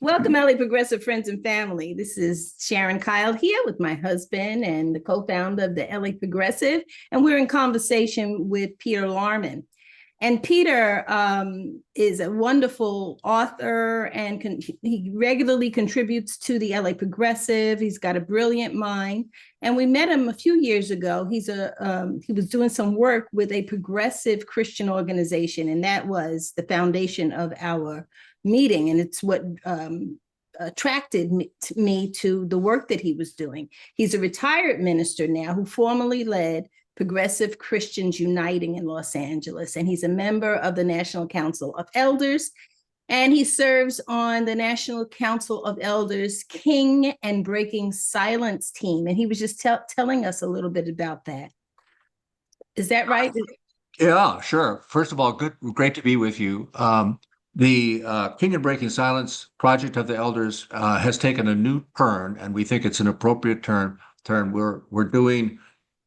Welcome, LA Progressive friends and family. This is Sharon Kyle here with my husband and the co-founder of the LA Progressive, and we're in conversation with Peter Laarman. And Peter is a wonderful author, and he regularly contributes to the LA Progressive. He's got a brilliant mind, and we met him a few years ago. He was doing some work with a progressive Christian organization, and that was the foundation of our meeting, and it's what attracted me to the work that he was doing. He's a retired minister now who formerly led Progressive Christians Uniting in Los Angeles, and he's a member of the National Council of Elders, and he serves on the National Council of Elders King and Breaking Silence team, and he was just telling us a little bit about that. Is that right? Yeah, sure. First of all, great to be with you. The King and Breaking Silence project of the elders has taken a new turn, and we think it's an appropriate turn. We're doing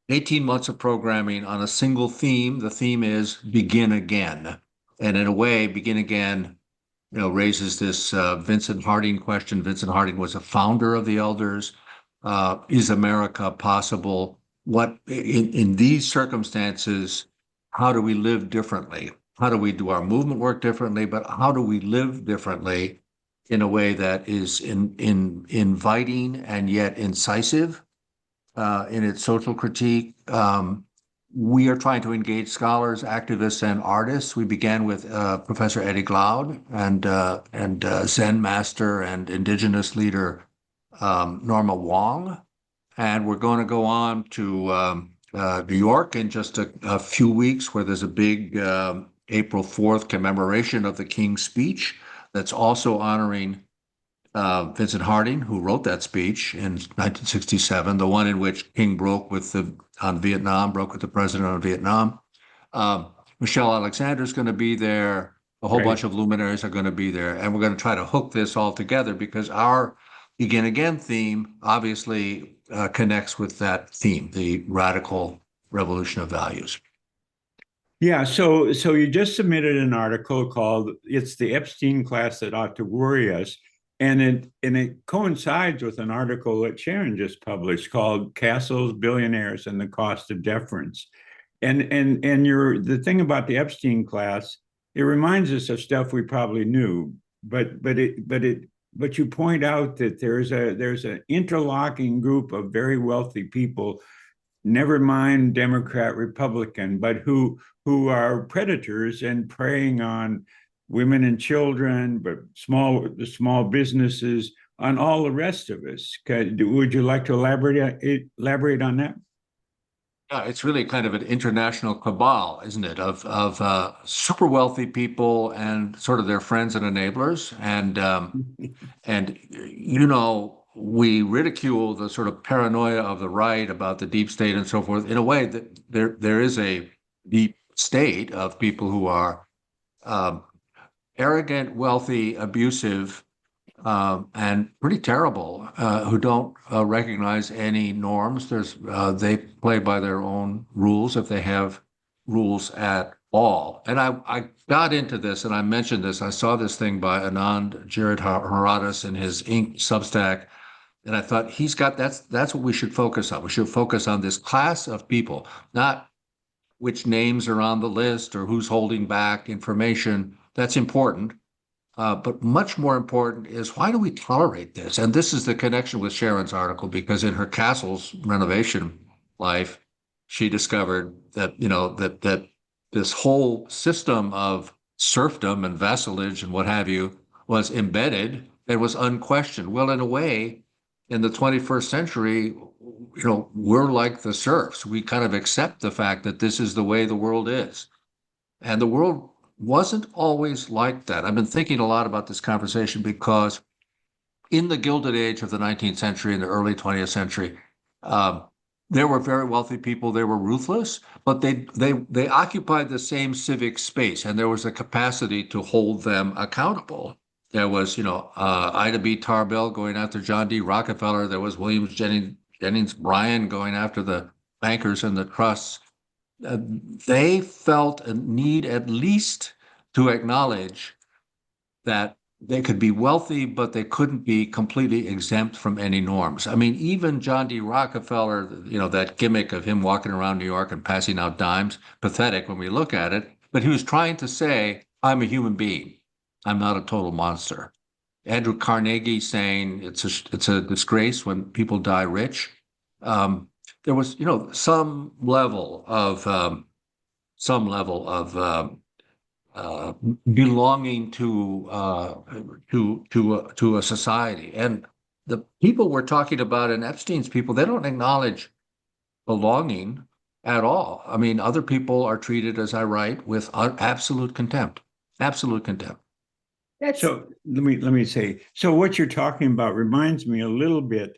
18 months of programming on a single theme. The theme is Begin Again, and in a way, Begin Again, raises this Vincent Harding question. Vincent Harding was a founder of the elders. Is America possible? What in these circumstances? How do we live differently? How do we do our movement work differently? But how do we live differently in a way that is inviting and yet incisive in its social critique? We are trying to engage scholars, activists, and artists. We began with Professor Eddie Glaude and Zen master and indigenous leader Norma Wong, and we're going to go on to New York in just a few weeks, where there's a big April 4th commemoration of the King's speech that's also honoring Vincent Harding, who wrote that speech in 1967, the one in which King broke with the president on Vietnam. Michelle Alexander is going to be there. A whole bunch of luminaries are going to be there, and we're going to try to hook this all together because our Begin Again theme obviously connects with that theme, the radical revolution of values. Yeah, so you just submitted an article called "It's the Epstein Class That Ought to Worry Us," and it coincides with an article that Sharon just published called "Castles, Billionaires, and the Cost of Deference." And the thing about the Epstein class, it reminds us of stuff we probably knew, but you point out that there's an interlocking group of very wealthy people, never mind Democrat, Republican, but who are predators and preying on women and children, but the small businesses, on all the rest of us. Would you like to elaborate on that? Yeah, it's really kind of an international cabal, isn't it, of super wealthy people and sort of their friends and enablers, and we ridicule the sort of paranoia of the right about the deep state and so forth. In a way, that there is a deep state of people who are arrogant, wealthy, abusive, and pretty terrible, who don't recognize any norms. They play by their own rules, if they have rules at all. And I got into this, and I mentioned this. I saw this thing by Anand Giridharadas in his Ink Substack, and I thought that's what we should focus on. We should focus on this class of people, not which names are on the list or who's holding back information. That's important. But much more important is, why do we tolerate this? And this is the connection with Sharon's article, because in her castle's renovation life, she discovered that, that this whole system of serfdom and vassalage and what have you was embedded and was unquestioned. Well, in a way, in the 21st century, we're like the serfs. We kind of accept the fact that this is the way the world is. And the world wasn't always like that. I've been thinking a lot about this conversation because in the Gilded Age of the 19th century and the early 20th century, there were very wealthy people. They were ruthless, but they occupied the same civic space, and there was a capacity to hold them accountable. There was, Ida B. Tarbell going after John D. Rockefeller. There was William Jennings Bryan going after the bankers and the trusts. They felt a need at least to acknowledge that they could be wealthy, but they couldn't be completely exempt from any norms. I mean, even John D. Rockefeller, that gimmick of him walking around New York and passing out dimes, pathetic when we look at it, but he was trying to say, I'm a human being. I'm not a total monster. Andrew Carnegie saying it's a disgrace when people die rich. There was, some level of belonging to a society. And the people we're talking about in Epstein's people, they don't acknowledge belonging at all. I mean, other people are treated, as I write, with absolute contempt. Absolute contempt. So let me say, so what you're talking about reminds me a little bit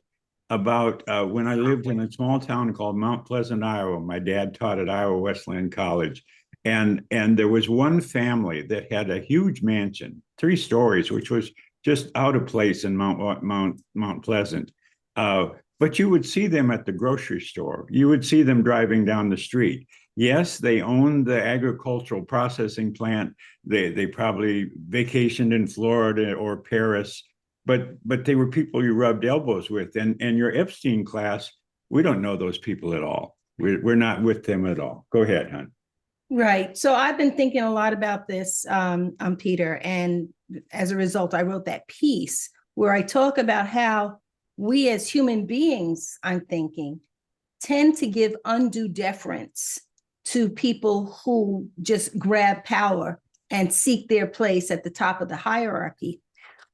about when I lived in a small town called Mount Pleasant, Iowa. My dad taught at Iowa Wesleyan College. And there was one family that had a huge mansion, 3 stories, which was just out of place in Mount Pleasant. But you would see them at the grocery store. You would see them driving down the street. Yes, they owned the agricultural processing plant. They probably vacationed in Florida or Paris, but they were people you rubbed elbows with. And your Epstein class, we don't know those people at all. We're not with them at all. Go ahead, hon. Right. So I've been thinking a lot about this, Peter, and as a result, I wrote that piece where I talk about how we as human beings, I'm thinking, tend to give undue deference to people who just grab power and seek their place at the top of the hierarchy.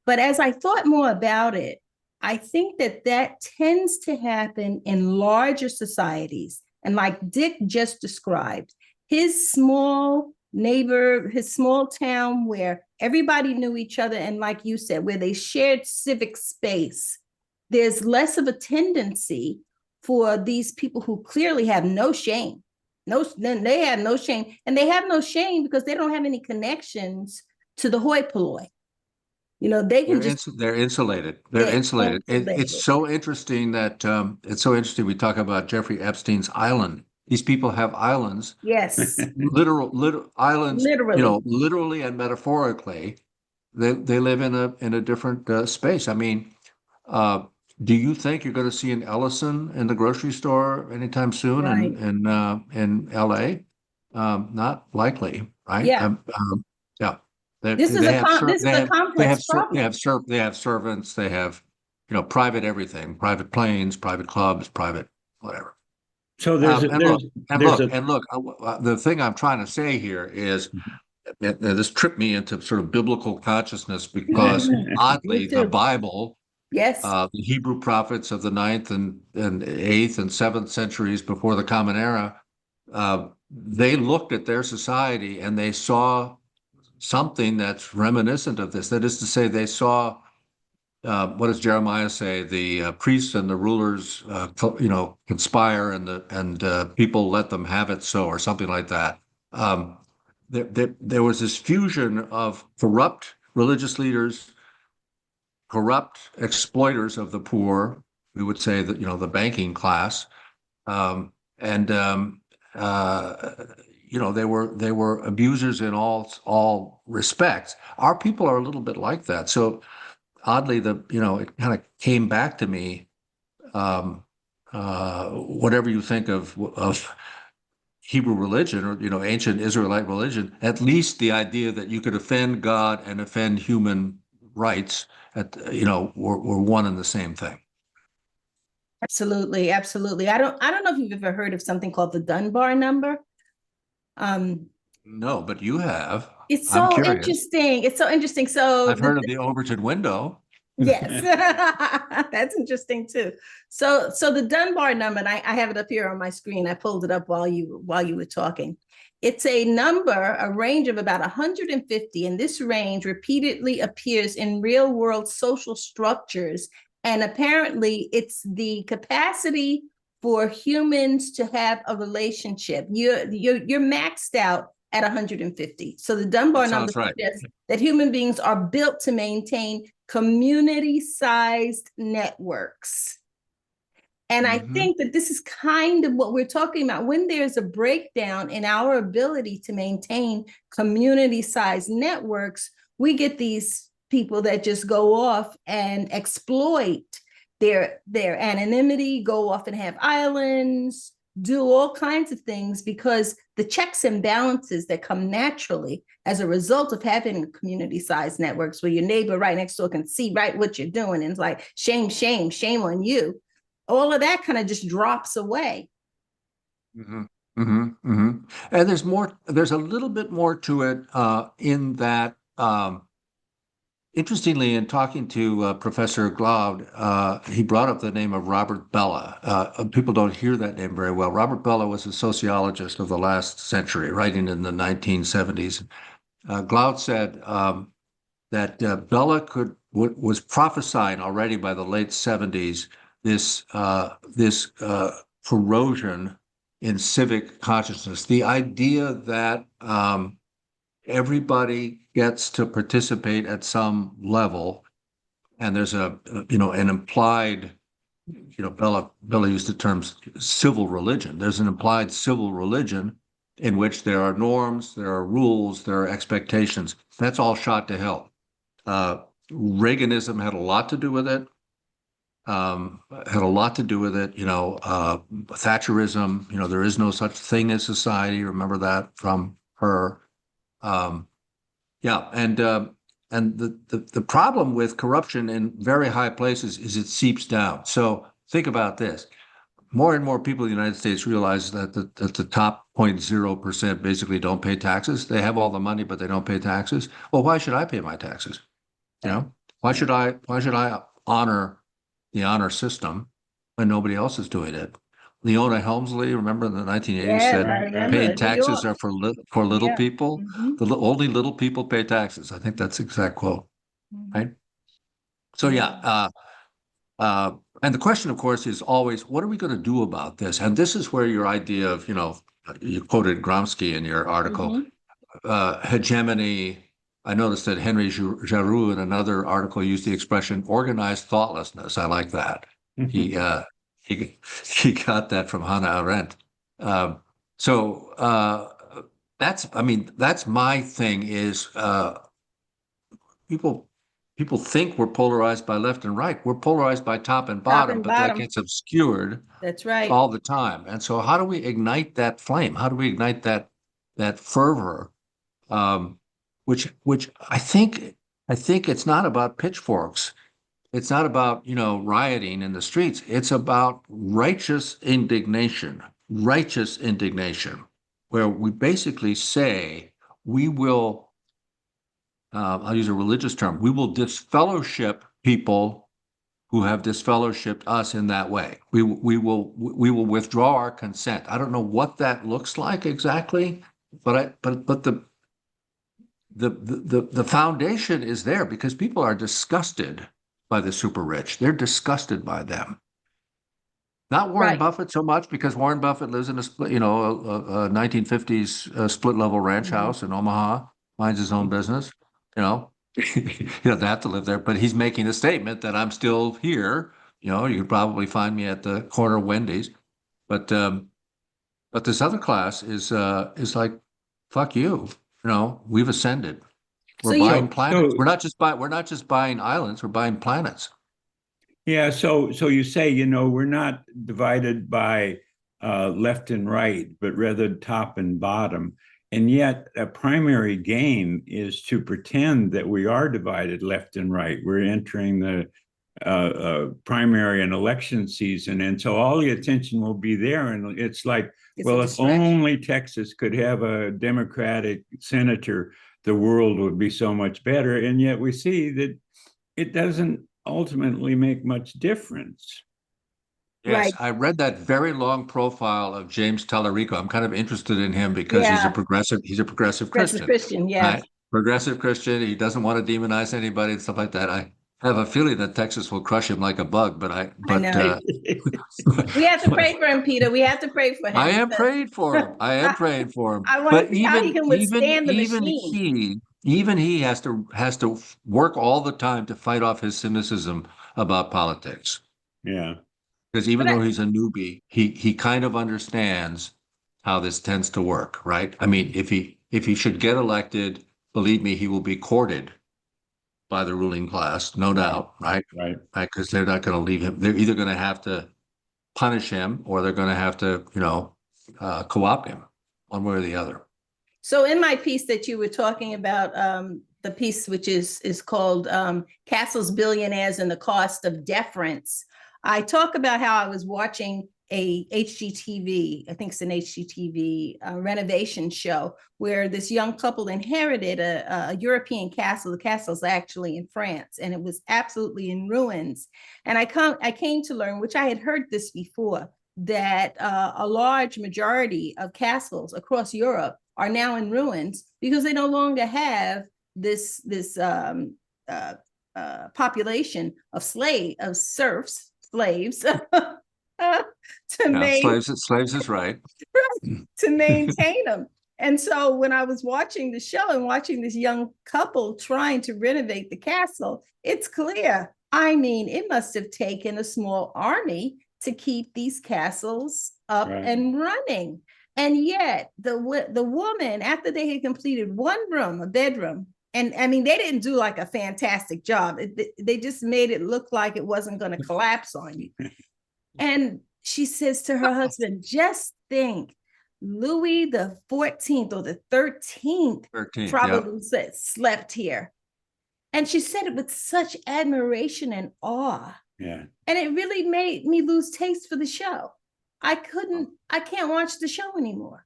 But as I thought more about it, I think that tends to happen in larger societies. And like Dick just described, his small neighbor, his small town where everybody knew each other, and like you said, where they shared civic space, there's less of a tendency for these people who clearly have no shame. They have no shame, and they have no shame because they don't have any connections to the hoi polloi. They can They're insulated. They're insulated. It's so interesting that we talk about Jeffrey Epstein's island. These people have islands. Yes. Literal islands. Literally. Literally and metaphorically, they live in a different space. I mean, do you think you're going to see an Ellison in the grocery store anytime soon Right. in LA? Not likely, right? Yeah. Yeah. This is a complex problem. They have servants. They have, private everything, private planes, private clubs, private whatever. So the thing I'm trying to say here is this tripped me into sort of biblical consciousness because oddly, the Bible, yes, the Hebrew prophets of the 9th and 8th and 7th centuries before the Common Era, they looked at their society and they saw something that's reminiscent of this. That is to say, they saw, what does Jeremiah say? The priests and the rulers, conspire, and people let them have it so, or something like that. There was this fusion of corrupt religious leaders, corrupt exploiters of the poor. We would say that the banking class, and they were abusers in all respects. Our people are a little bit like that. So oddly, it kind of came back to me. Whatever you think of Hebrew religion or ancient Israelite religion, at least the idea that you could offend God and offend human rights were one and the same thing. Absolutely, absolutely. I don't know if you've ever heard of something called the Dunbar number. No, but you have. It's so interesting. It's so interesting. So I've heard of the Overton window. Yes, that's interesting too. So the Dunbar number, and I have it up here on my screen. I pulled it up while you were talking. It's a number, a range of about 150, and this range repeatedly appears in real world social structures. And apparently it's the capacity for humans to have a relationship. You're maxed out at 150. So the Dunbar number suggests that human beings are built to maintain community-sized networks. And I think that this is kind of what we're talking about. When there's a breakdown in our ability to maintain community-sized networks, we get these people that just go off and exploit their anonymity, go off and have islands, do all kinds of things, because the checks and balances that come naturally as a result of having community-sized networks where your neighbor right next door can see right what you're doing, and it's like, shame, shame, shame on you. All of that kind of just drops away. Mhm, mhm, mhm. And there's a little bit more to it in that, interestingly, in talking to Professor Glaude, he brought up the name of Robert Bellah. People don't hear that name very well. Robert Bellah was a sociologist of the last century, writing in the 1970s. Glaude said that Bellah was prophesying already by the late 70s this corrosion in civic consciousness, the idea that everybody gets to participate at some level, and there's an implied, Bellah used the term civil religion. There's an implied civil religion in which there are norms, there are rules, there are expectations. That's all shot to hell. Reaganism had a lot to do with it. Thatcherism, there is no such thing as society. Remember that from her. Yeah. And the problem with corruption in very high places is it seeps down. So think about this. More and more people in the United States realize that the top 0.0% basically don't pay taxes. They have all the money, but they don't pay taxes. Well, why should I pay my taxes? Why should I honor the honor system when nobody else is doing it? Leona Helmsley, remember in the 1980s, Yes, said I remember. paying New taxes York. are for little Yeah. people. Mhm. Only little people pay taxes. I think that's the exact quote, right? So yeah, and the question, of course, is always, what are we going to do about this? And this is where your idea of, you quoted Gramsci in your article, hegemony. I noticed that Henry Giroux in another article used the expression organized thoughtlessness. I like that. He he got that from Hannah Arendt. So that's my thing is people think we're polarized by left and right. We're polarized by top and Top bottom, and but that bottom. gets obscured That's right. all the time. And so how do we ignite that flame? How do we ignite that fervor? Which I think it's not about pitchforks. It's not about, rioting in the streets. It's about righteous indignation, where we basically say we will, I'll use a religious term, we will disfellowship people who have disfellowshipped us in that way. We will withdraw our consent. I don't know what that looks like exactly, but the foundation is there because people are disgusted by the super rich. They're disgusted by them. Not Warren Right. Buffett so much, because Warren Buffett lives in a 1950s split level ranch house in Omaha, minds his own business. He doesn't have to live there, but he's making a statement that I'm still here. You could probably find me at the corner Wendy's, but this other class is like, fuck you. We've ascended. We're buying planets. We're not just buying islands. We're buying planets. Yeah, so you say, we're not divided by left and right, but rather top and bottom. And yet a primary game is to pretend that we are divided left and right. We're entering the primary and election season. And so all the attention will be there. And it's like, if only Texas could have a Democratic senator, the world would be so much better. And yet we see that it doesn't ultimately make much difference. Yes, Right. I read that very long profile of James Tallarico. I'm kind of interested in him because he's a progressive Christian. Christian, yeah. Right? Progressive Christian. He doesn't want to demonize anybody and stuff like that. I have a feeling that Texas will crush him like a bug, I know. We have to pray for him, Peter. We have to pray for him. I am praying for him. I am praying for him. I want to see how he can withstand the machine. Even he has to work all the time to fight off his cynicism about politics. Yeah. Because even though he's a newbie, he kind of understands how this tends to work, right? I mean, if he should get elected, believe me, he will be courted by the ruling class, no doubt, right? Right. Right, because they're not going to leave him. They're either going to have to punish him or they're going to have to, co-opt him one way or the other. So in my piece that you were talking about, the piece which is called Castles, Billionaires, and the Cost of Deference, I talk about how I was watching a HGTV, I think it's an HGTV renovation show, where this young couple inherited a European castle. The castle's actually in France, and it was absolutely in ruins. And I came to learn, which I had heard this before, that a large majority of castles across Europe are now in ruins because they no longer have this population of serfs, slaves Slaves is right. to maintain them. And so when I was watching the show and watching this young couple trying to renovate the castle, it's clear. I mean, it must have taken a small army to keep these castles up and running. And yet the woman, after they had completed one room, a bedroom, and I mean, they didn't do like a fantastic job. They just made it look like it wasn't going to collapse on you. And she says to her husband, just think, Louis the 14th or the 13th probably slept here. And she said it with such admiration and awe. Yeah. And it really made me lose taste for the show. I can't watch the show anymore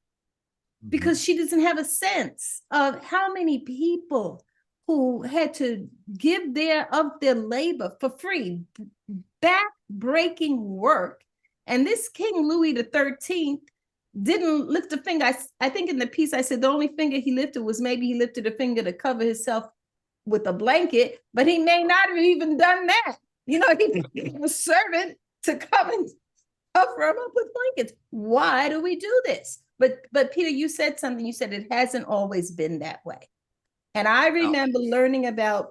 because she doesn't have a sense of how many people who had to give of their labor for free, back-breaking work. And this King Louis the 13th didn't lift a finger. I think in the piece I said the only finger he lifted was maybe he lifted a finger to cover himself with a blanket, but he may not have even done that. He was a servant to come and cover him up with blankets. Why do we do this? But Peter, you said something. You said it hasn't always been that way. And I remember learning about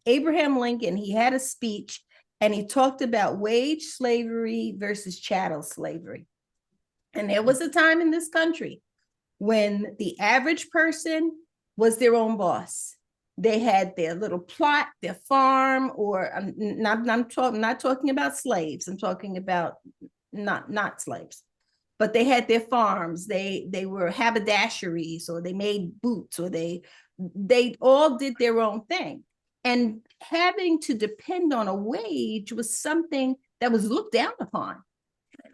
Abraham Lincoln. He had a speech and he talked about wage slavery versus chattel slavery. And there was a time in this country when the average person was their own boss. They had their little plot, their farm, or I'm not talking about slaves. I'm talking about not slaves, but they had their farms. They were haberdasheries, or they made boots, or they all did their own thing. And having to depend on a wage was something that was looked down upon,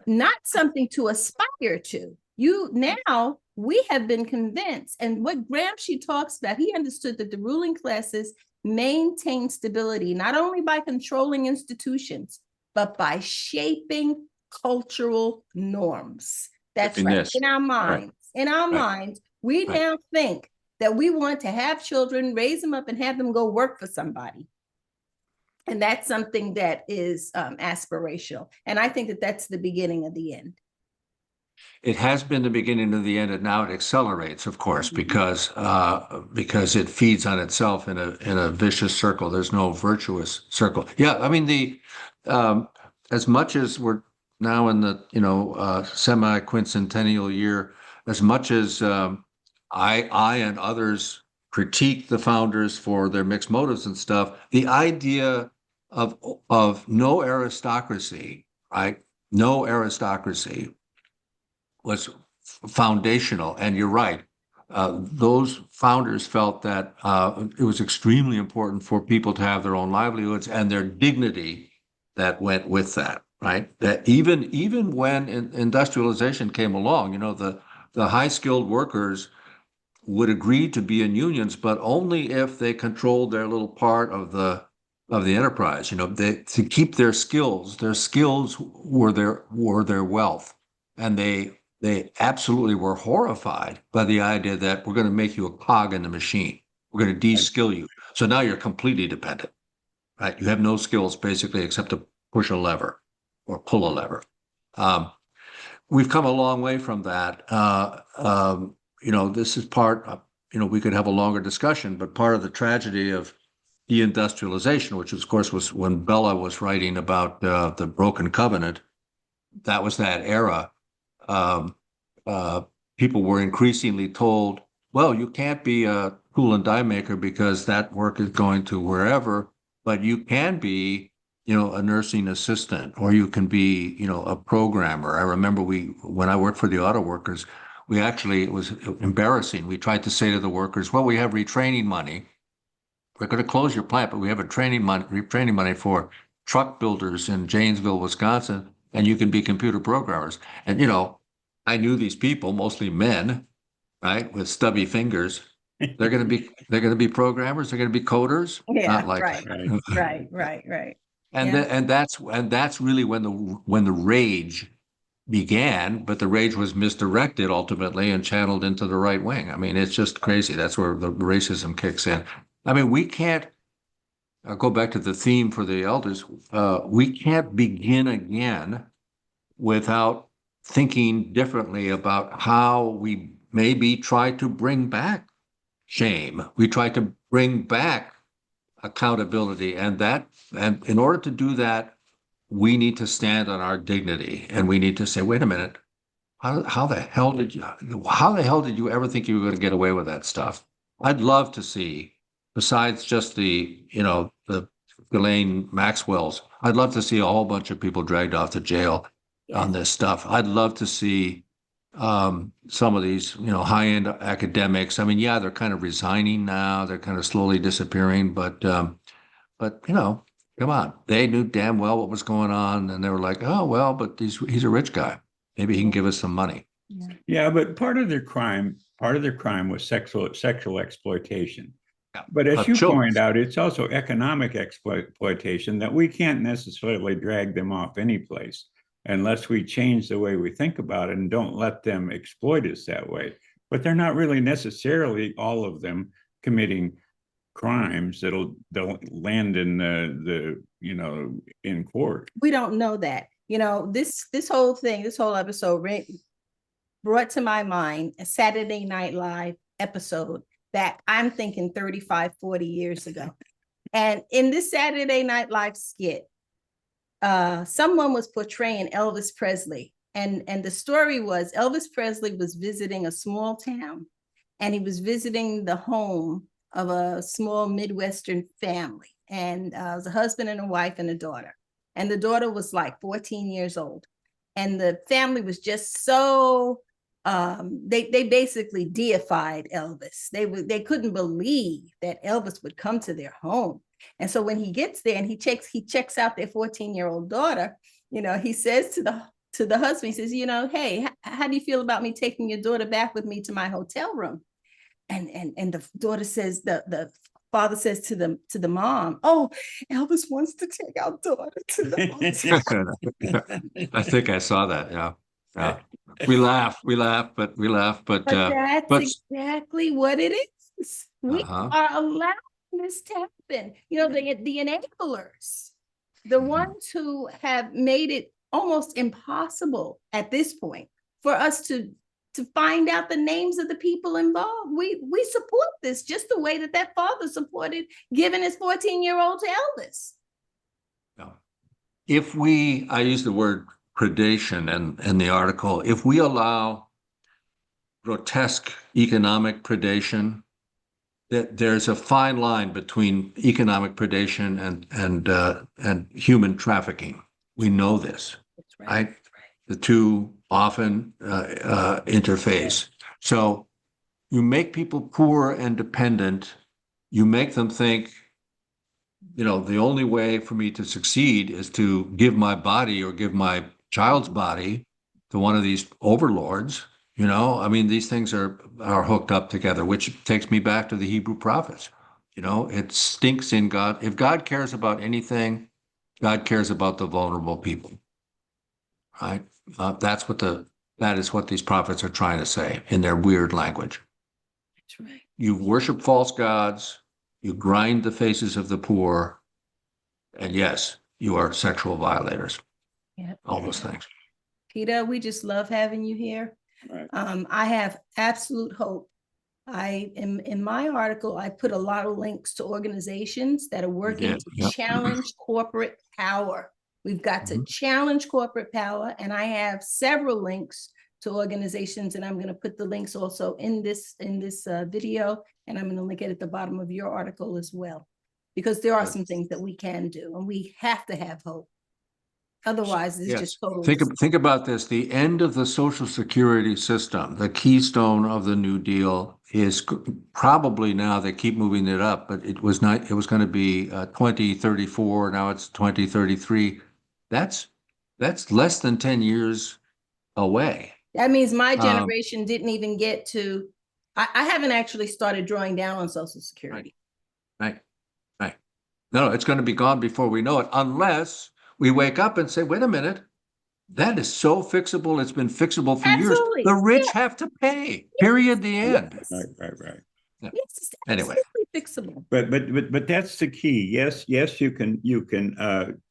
not something to aspire to. Now we have been convinced, and what Gramsci talks about, he understood that the ruling classes maintain stability, not only by controlling institutions, but by shaping cultural norms. That's right. In our minds, we now think that we want to have children, raise them up, and have them go work for somebody. And that's something that is aspirational. And I think that that's the beginning of the end. It has been the beginning of the end, and now it accelerates, of course, because it feeds on itself in a vicious circle. There's no virtuous circle. Yeah, I mean as much as we're now in the semi-quincentennial year, as much as I and others critique the founders for their mixed motives and stuff, the idea of no aristocracy, right? No aristocracy was foundational. And you're right. Those founders felt that it was extremely important for people to have their own livelihoods and their dignity that went with that, right? That even when industrialization came along, the high-skilled workers would agree to be in unions, but only if they controlled their little part of the enterprise. To keep their skills. Their skills were their wealth, and they absolutely were horrified by the idea that we're going to make you a cog in the machine. We're going to de-skill you. So now you're completely dependent, right? You have no skills basically except to push a lever or pull a lever. We've come a long way from that. This is part of, we could have a longer discussion, but part of the tragedy of deindustrialization, which of course was when Bella was writing about the broken covenant, that was that era. People were increasingly told, well, you can't be a tool and die maker because that work is going to wherever, but you can be, a nursing assistant, or you can be, a programmer. I remember when I worked for the auto workers, it was embarrassing. We tried to say to the workers, well, we have retraining money. We're going to close your plant, but we have retraining money for truck builders in Janesville, Wisconsin, and you can be computer programmers. And, I knew these people, mostly men, right, with stubby fingers. They're going to be programmers. They're going to be coders. Yeah, Not like right, Right. right. And Yeah. that's really when the rage began, but the rage was misdirected ultimately and channeled into the right wing. I mean, it's just crazy. That's where the racism kicks in. I mean, we can't I'll go back to the theme for the elders. We can't begin again without thinking differently about how we maybe try to bring back shame. We try to bring back accountability, and in order to do that, we need to stand on our dignity, and we need to say, wait a minute, how the hell did you ever think you were going to get away with that stuff? I'd love to see, besides just the Ghislaine Maxwell's, I'd love to see a whole bunch of people dragged off to jail on this stuff. I'd love to see some of these, high-end academics. I mean, yeah, they're kind of resigning now. They're kind of slowly disappearing, but come on. They knew damn well what was going on, and they were like, oh, well, but he's a rich guy. Maybe he can give us some money. Yeah, but part of their crime was sexual exploitation. Yeah. But as you Children. pointed out, it's also economic exploitation that we can't necessarily drag them off any place unless we change the way we think about it and don't let them exploit us that way. But they're not really necessarily, all of them, committing crimes they'll land in the in court. We don't know that. This whole episode brought to my mind a Saturday Night Live episode that I'm thinking 35, 40 years ago. And in this Saturday Night Live skit, someone was portraying Elvis Presley. And the story was Elvis Presley was visiting a small town, and he was visiting the home of a small Midwestern family. And it was a husband and a wife and a daughter. And the daughter was like 14 years old. And the family was just so, they basically deified Elvis. They couldn't believe that Elvis would come to their home. And so when he gets there and he checks out their 14-year-old daughter, he says to the husband, he says, hey, how do you feel about me taking your daughter back with me to my hotel room? And the daughter says, the father says to the mom, oh, Elvis wants to take our daughter to the hotel. I think I saw that. Yeah. We laugh, but But that's exactly what it is. We are allowing this to happen. The enablers, the ones who have made it almost impossible at this point for us to find out the names of the people involved. We support this just the way that father supported giving his 14-year-old to Elvis. I use the word predation in the article, if we allow grotesque economic predation, that there's a fine line between economic predation and human trafficking. We know this, right? The two often interface. So you make people poor and dependent. You make them think, the only way for me to succeed is to give my body or give my child's body to one of these overlords. I mean, these things are hooked up together, which takes me back to the Hebrew prophets. It stinks in God. If God cares about anything, God cares about the vulnerable people, right? That is what these prophets are trying to say in their weird language. That's right. You worship false gods, you grind the faces of the poor, and yes, you are sexual violators. Yep. All those things. Peter, we just love having you here. Right. I have absolute hope. In my article, I put a lot of links to organizations that are working to challenge corporate power. We've got to challenge corporate power, and I have several links to organizations, and I'm going to put the links also in this video, and I'm going to link it at the bottom of your article as well, because there are some things that we can do, and we have to have hope. Otherwise, it's just total. Think about this. The end of the Social Security system, the keystone of the New Deal, is probably now, they keep moving it up, but it was going to be 2034. Now it's 2033. That's less than 10 years away. That means my generation didn't even get to, I haven't actually started drawing down on Social Security. Right. No, it's going to be gone before we know it, unless we wake up and say, wait a minute, that is so fixable. It's been fixable for years. The rich have to pay, period, the end. Right. Yeah. Yes, it's Anyway. fixable. But that's the key. Yes, you can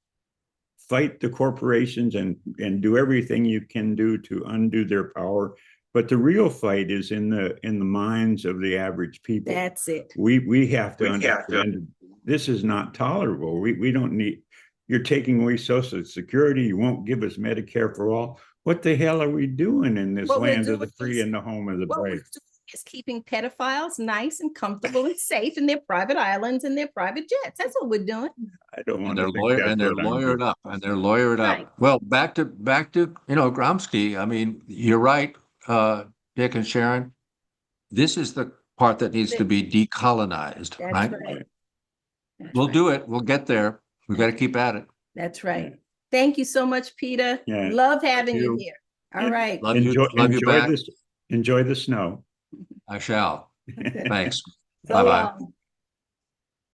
fight the corporations and do everything you can do to undo their power. But the real fight is in the minds of the average people. That's it. We have to understand this is not tolerable. We don't need. You're taking away Social Security. You won't give us Medicare for all. What the hell are we doing in this land of the free and the home of the brave? Is keeping pedophiles nice and comfortable and safe in their private islands and their private jets. That's what we're doing. I don't want to think and they're lawyered up. Right. Well, back to Gromsky. I mean, you're right, Dick and Sharon. This is the part that needs to be decolonized, right? We'll do it. We'll get there. We got to keep at it. That's right. Thank you so much, Peter. Yeah. Love having you here. All right. Love you back. Enjoy the snow. I shall. Thanks. So Bye-bye. long.